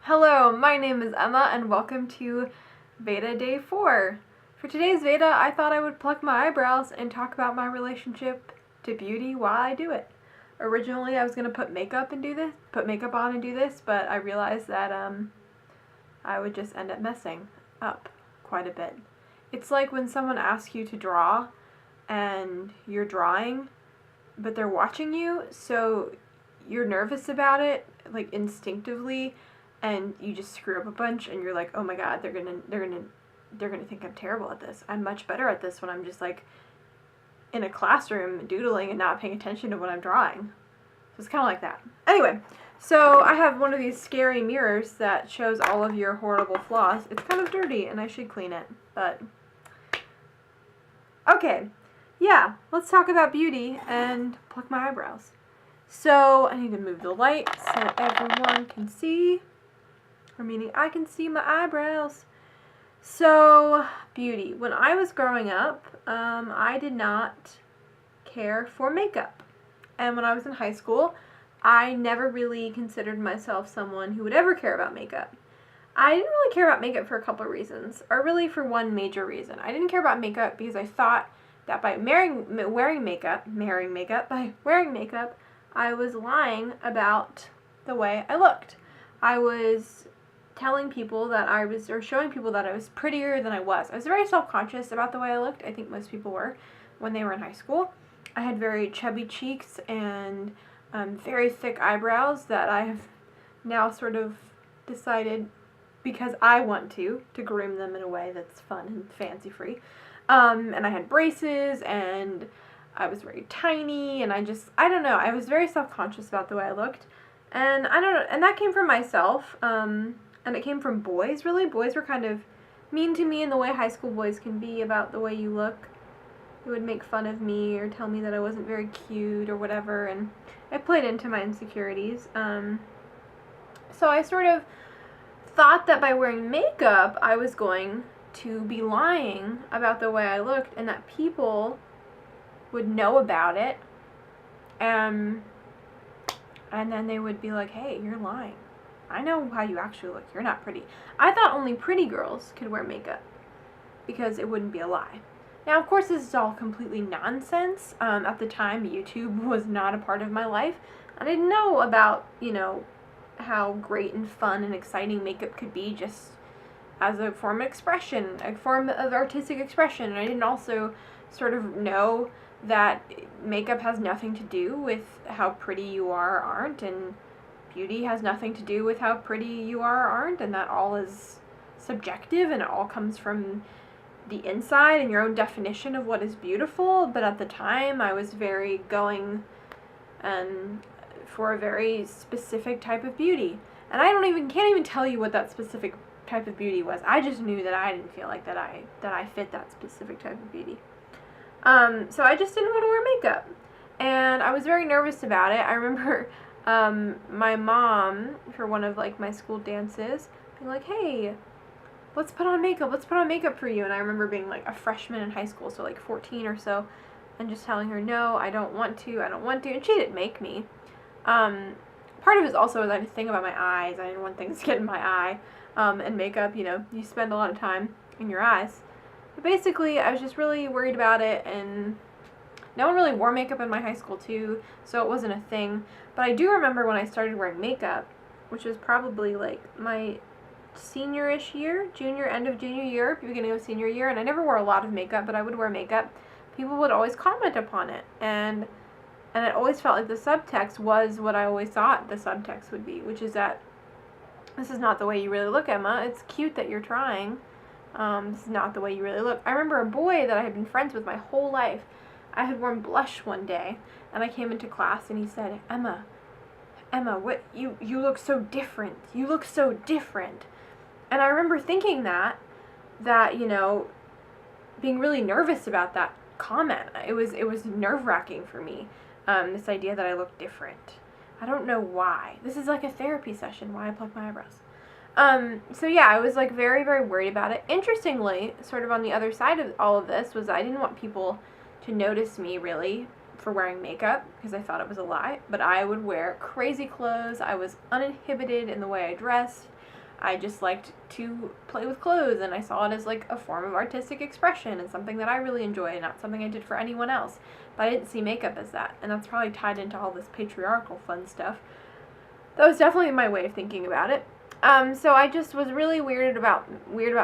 Hello, my name is Emma and welcome to VEDA Day 4. For today's VEDA, I thought I would pluck my eyebrows and talk about my relationship to beauty while I do it. Originally, I was going to put makeup on and do this, but I realized that I would just end up messing up quite a bit. It's like when someone asks you to draw and you're drawing, but they're watching you, so you're nervous about it, like instinctively, and you just screw up a bunch and you're like, oh my god, they're gonna think I'm terrible at this. I'm much better at this when I'm just like in a classroom doodling and not paying attention to what I'm drawing. So it's kind of like that. Anyway, so I have one of these scary mirrors that shows all of your horrible flaws. It's kind of dirty and I should clean it, but okay, yeah, let's talk about beauty and pluck my eyebrows. So I need to move the light so everyone can see. Or meaning I can see my eyebrows. So, beauty. When I was growing up, I did not care for makeup. And when I was in high school, I never really considered myself someone who would ever care about makeup. I didn't really care about makeup for a couple of reasons, or really for one major reason. I didn't care about makeup because I thought that by wearing makeup, I was lying about the way I looked. I was telling people that or showing people that I was prettier than I was. I was very self-conscious about the way I looked. I think most people were when they were in high school. I had very chubby cheeks and very thick eyebrows that I have now sort of decided, because I want to groom them in a way that's fun and fancy-free. And I had braces, and I was very tiny, and I don't know, I was very self-conscious about the way I looked. And I don't know, and that came from myself, and it came from boys, really. Boys were kind of mean to me in the way high school boys can be about the way you look. They would make fun of me or tell me that I wasn't very cute or whatever, and it played into my insecurities. So I sort of thought that by wearing makeup, I was going to be lying about the way I looked, and that people would know about it, and then they would be like, hey, you're lying. I know how you actually look. You're not pretty. I thought only pretty girls could wear makeup because it wouldn't be a lie. Now, of course, this is all completely nonsense. At the time, YouTube was not a part of my life. I didn't know about, how great and fun and exciting makeup could be just as a form of expression, a form of artistic expression. And I didn't also sort of know that makeup has nothing to do with how pretty you are or aren't, and beauty has nothing to do with how pretty you are or aren't, and that all is subjective, and it all comes from the inside and your own definition of what is beautiful. But at the time, I was very going for a very specific type of beauty, and I can't even tell you what that specific type of beauty was. I just knew that I didn't feel like that I fit that specific type of beauty. So I just didn't want to wear makeup, and I was very nervous about it. I remember my mom, for one of my school dances, being like, hey, let's put on makeup for you. And I remember being a freshman in high school, so 14 or so, and just telling her, no, I don't want to, and she didn't make me. Part of it is also that thing about my eyes. I didn't want things to get in my eye, and makeup, you spend a lot of time in your eyes. But basically, I was just really worried about it, and no one really wore makeup in my high school too, so it wasn't a thing. But I do remember when I started wearing makeup, which was probably my senior-ish year, end of junior year, beginning of senior year, and I never wore a lot of makeup, but I would wear makeup. People would always comment upon it, and it always felt like the subtext was what I always thought the subtext would be, which is that this is not the way you really look, Emma. It's cute that you're trying. This is not the way you really look. I remember a boy that I had been friends with my whole life. I had worn blush one day, and I came into class, and he said, Emma, what, you look so different. You look so different. And I remember thinking that, being really nervous about that comment. It was nerve-wracking for me, this idea that I look different. I don't know why. This is like a therapy session, why I pluck my eyebrows. So yeah, I was very, very worried about it. Interestingly, sort of on the other side of all of this, was I didn't want people to notice me really for wearing makeup because I thought it was a lie, but I would wear crazy clothes. I was uninhibited in the way I dressed. I just liked to play with clothes, and I saw it as like a form of artistic expression and something that I really enjoy, and not something I did for anyone else. But I didn't see makeup as that, and that's probably tied into all this patriarchal fun stuff. That was definitely my way of thinking about it. So I just was really weird about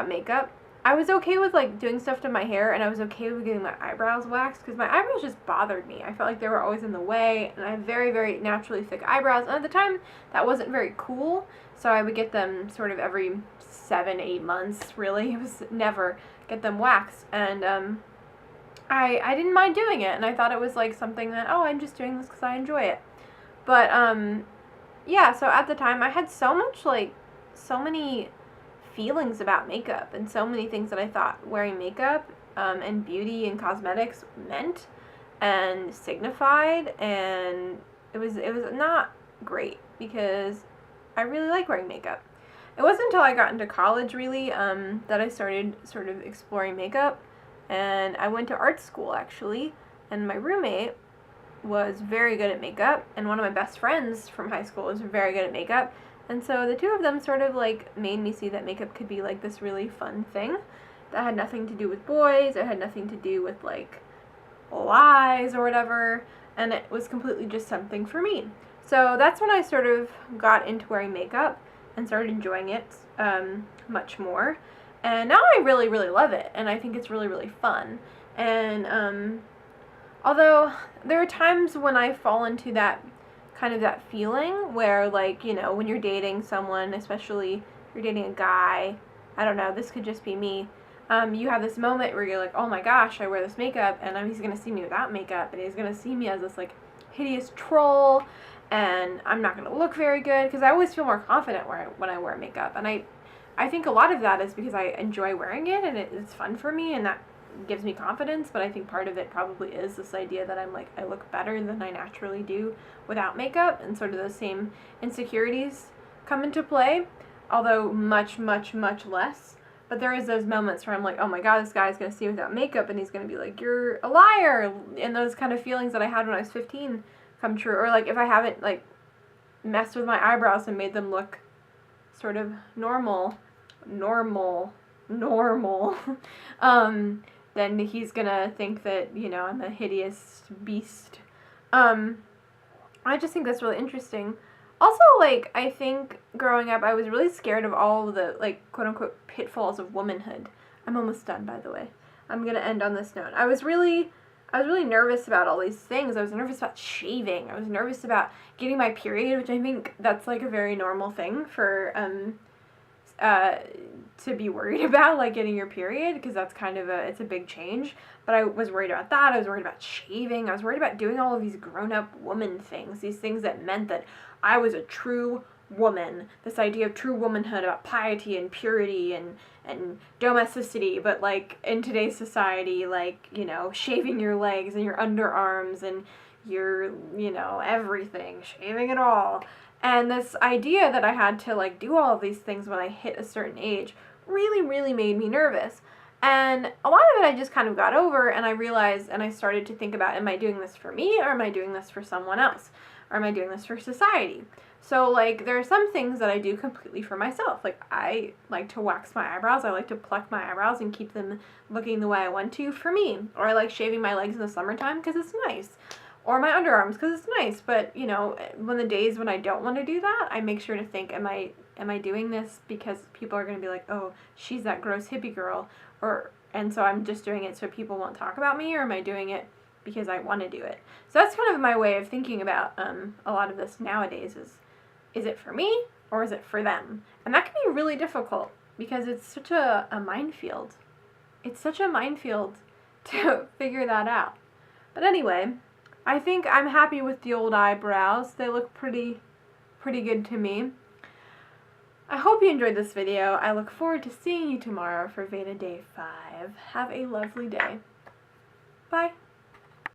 makeup. I was okay with like doing stuff to my hair, and I was okay with getting my eyebrows waxed because my eyebrows just bothered me. I felt like they were always in the way, and I have very, very naturally thick eyebrows. And at the time, that wasn't very cool, so I would get them sort of every 7-8 months. Really, it was never get them waxed, and I didn't mind doing it, and I thought it was like something that, oh, I'm just doing this because I enjoy it. But yeah. So at the time, I had so many feelings about makeup and so many things that I thought wearing makeup and beauty and cosmetics meant and signified, and it was not great because I really like wearing makeup. It wasn't until I got into college really that I started sort of exploring makeup, and I went to art school actually, and my roommate was very good at makeup, and one of my best friends from high school was very good at makeup. And so the two of them sort of like made me see that makeup could be like this really fun thing that had nothing to do with boys, it had nothing to do with like lies or whatever, and it was completely just something for me. So that's when I sort of got into wearing makeup and started enjoying it much more. And now I really, really love it, and I think it's really, really fun. And although there are times when I fall into that kind of that feeling where, like, you know, when you're dating someone, especially if you're dating a guy, I don't know, this could just be me, you have this moment where you're like, oh my gosh, I wear this makeup, and he's going to see me without makeup, and he's going to see me as this, like, hideous troll, and I'm not going to look very good, because I always feel more confident when I wear makeup, and I think a lot of that is because I enjoy wearing it, and it's fun for me, and that gives me confidence, but I think part of it probably is this idea that I'm like, I look better than I naturally do without makeup, and sort of those same insecurities come into play, although much, much, much less. But there is those moments where I'm like, oh my god, this guy's going to see me without makeup, and he's going to be like, you're a liar, and those kind of feelings that I had when I was 15 come true. Or like if I haven't like messed with my eyebrows and made them look sort of normal, then he's gonna think that, you know, I'm a hideous beast. I just think that's really interesting. Also, like, I think growing up, I was really scared of all of the, like, quote-unquote pitfalls of womanhood. I'm almost done, by the way. I'm gonna end on this note. I was really nervous about all these things. I was nervous about shaving. I was nervous about getting my period, which I think that's, like, a very normal thing for, to be worried about, like getting your period, because that's kind of it's a big change. But I was worried about that. I was worried about shaving. I was worried about doing all of these grown-up woman things, these things that meant that I was a true woman, this idea of true womanhood about piety and purity and domesticity. But like in today's society, like, you know, shaving your legs and your underarms and your, you know, everything, shaving it all. And this idea that I had to, like, do all of these things when I hit a certain age really, really made me nervous. And a lot of it I just kind of got over, and I realized, and I started to think about, am I doing this for me, or am I doing this for someone else? Or am I doing this for society? So, like, there are some things that I do completely for myself. Like, I like to wax my eyebrows. I like to pluck my eyebrows and keep them looking the way I want to for me. Or I like shaving my legs in the summertime because it's nice. Or my underarms because it's nice. But, you know, when the days when I don't want to do that, I make sure to think, am I doing this because people are going to be like, oh, she's that gross hippie girl, and so I'm just doing it so people won't talk about me, or am I doing it because I want to do it? So that's kind of my way of thinking about a lot of this nowadays is it for me or is it for them? And that can be really difficult because it's such a minefield. It's such a minefield to figure that out. But anyway, I think I'm happy with the old eyebrows. They look pretty good to me. I hope you enjoyed this video. I look forward to seeing you tomorrow for VEDA Day 5. Have a lovely day. Bye.